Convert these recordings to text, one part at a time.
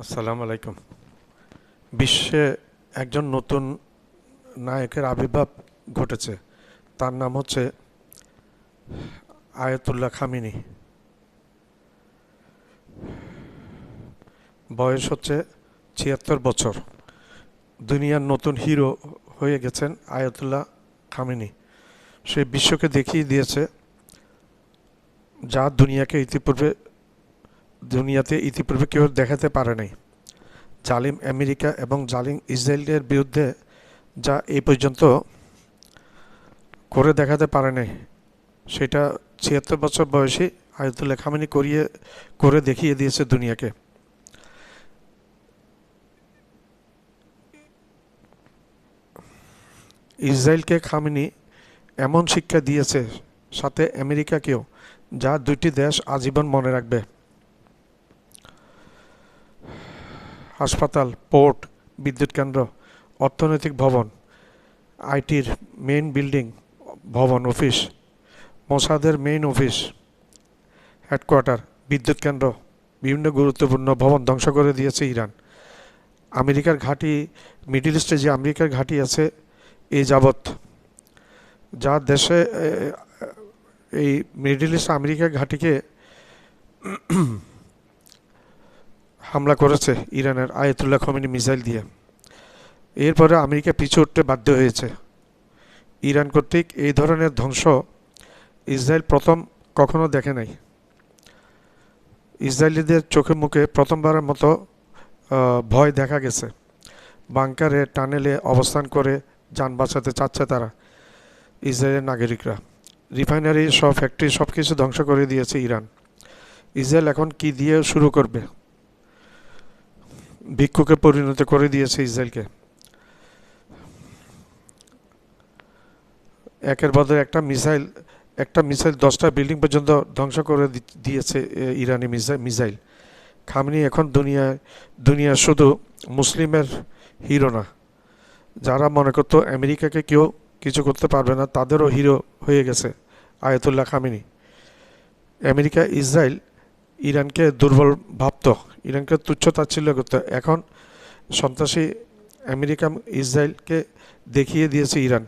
আসসালামু আলাইকুম। বিশ্বে একজন নতুন নায়কের আবির্ভাব ঘটেছে। তার নাম হচ্ছে আয়াতুল্লাহ খামিনি। বয়স হচ্ছে ৭৬ বছর। দুনিয়ার নতুন হিরো হয়ে গেছেন আয়াতুল্লাহ খামিনি। সে বিশ্বকে দেখিয়ে দিয়েছে যা দুনিয়াতে ইতিপূর্বে কেউ দেখাতে পারে নাই। জালিম আমেরিকা এবং জালিম ইসরায়েলের বিরুদ্ধে যা এই পর্যন্ত করে দেখাতে পারে নাই, সেটা ৭৬ বছর বয়সী আয়াতুল্লাহ খামেনি করে দেখিয়ে দিয়েছে দুনিয়াকে। ইসরায়েলকে খামেনি এমন শিক্ষা দিয়েছে, সাথে আমেরিকাকেও, যা দুইটি দেশ আজীবন মনে রাখবে। হাসপাতাল, পোর্ট, বিদ্যুৎ কেন্দ্র, অর্থনৈতিক ভবন, আইটির মেইন বিল্ডিং, ভবন, অফিস, মোসাদের মেইন অফিস, হেডকোয়ার্টার, বিদ্যুৎ কেন্দ্র, বিভিন্ন গুরুত্বপূর্ণ ভবন ধ্বংস করে দিয়েছে ইরান। আমেরিকার ঘাঁটি, মিডল ইস্টে যে আমেরিকার ঘাঁটি আছে, এই যাবৎ যা দেশে এই মিডল ইস্ট আমেরিকার ঘাঁটিকে হামলা করেছে ইরানের আয়াতুল্লাহ খামেনি মিসাইল দিয়ে। এরপরে আমেরিকা পিছু উঠতে বাধ্য হয়েছে। ইরান কর্তৃক এই ধরনের ধ্বংস ইসরায়েল প্রথম কখনো দেখে নাই। ইসরায়েলিদের চোখে মুখে প্রথমবারের মতো ভয় দেখা গেছে। বাংকারে, টানেলে অবস্থান করে যান বাঁচাতে চাচ্ছে তারা, ইসরায়েলের নাগরিকরা। রিফাইনারি, সব ফ্যাক্টরি, সব কিছু ধ্বংস করে দিয়েছে ইরান। ইসরায়েল এখন কি দিয়ে শুরু করবে? ভিক্ষুকে পরিণত করে দিয়েছে ইসরায়েলকে। একের বদলে একটা মিসাইল 10টা বিল্ডিং পর্যন্ত ধ্বংস করে দিয়েছে ইরানি মিসাইল। খামেনি এখন দুনিয়ার শুধু মুসলিমের হিরো না, যারা মনে করতো আমেরিকাকে কেউ কিছু করতে পারবে না, তাদেরও হিরো হয়ে গেছে আয়াতুল্লাহ খামেনি। আমেরিকা, ইসরায়েল ইরানকে দুর্বল ভাবত, ইরানকে তুচ্ছ তাচ্ছিল্য করত। এখন সন্ত্রাসী আমেরিকা, ইসরায়েলকে দেখিয়ে দিয়েছে ইরান।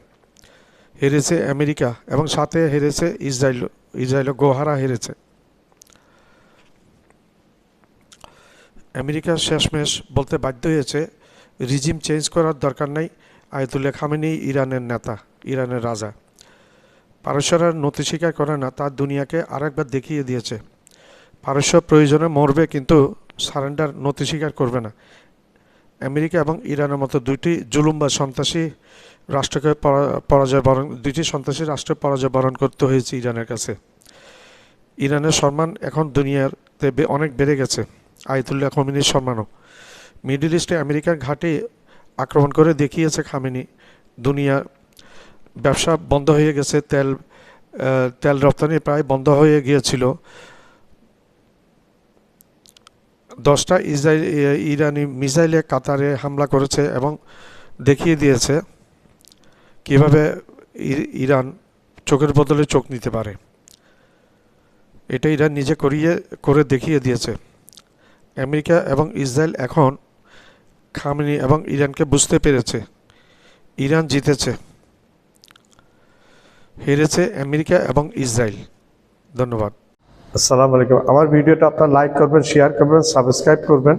হেরেছে আমেরিকা এবং সাথে হেরেছে ইসরায়েলও গোহারা হেরেছে। আমেরিকা শেষমেশ বলতে বাধ্য হয়েছে, রিজিম চেঞ্জ করার দরকার নাই, আয়াতুল্লাহ খামেনি ইরানের নেতা, ইরানের রাজা। পারস্যরা নতি স্বীকার করে না, তার দুনিয়াকে আরেকবার দেখিয়ে দিয়েছে। পারস্য প্রয়োজনে মরবে, কিন্তু সারেন্ডার, নতি স্বীকার করবে না। আমেরিকা এবং ইরানের মতো দুইটি জুলুম বা সন্ত্রাসী রাষ্ট্রকে দুইটি সন্ত্রাসী রাষ্ট্র পরাজয় বরণ করতে হয়েছে ইরানের কাছে। ইরানের সম্মান এখন দুনিয়াতে অনেক বেড়ে গেছে, আয়াতুল্লাহ খামেনির সম্মানও। মিডল ইস্টে আমেরিকার ঘাঁটি আক্রমণ করে দেখিয়েছে খামেনি। দুনিয়ার ব্যবসা বন্ধ হয়ে গেছে, তেল রপ্তানি প্রায় বন্ধ হয়ে গিয়েছিল। 10টা ইরানি মিসাইলে কাতারে হামলা করেছে এবং দেখিয়ে দিয়েছে কিভাবে ইরান চোখের বদলে চোখ নিতে পারে। এটা ইরান নিজে করে দেখিয়ে দিয়েছে। আমেরিকা এবং ইসরায়েল এখন খামেনি এবং ইরানকে বুঝতে পেরেছে, ইরান জিতেছে, হেরেছে আমেরিকা এবং ইসরায়েল। ধন্যবাদ। আসসালামু আলাইকুম। আমার ভিডিওটা আপনারা লাইক করবেন, শেয়ার করবেন, সাবস্ক্রাইব করবেন।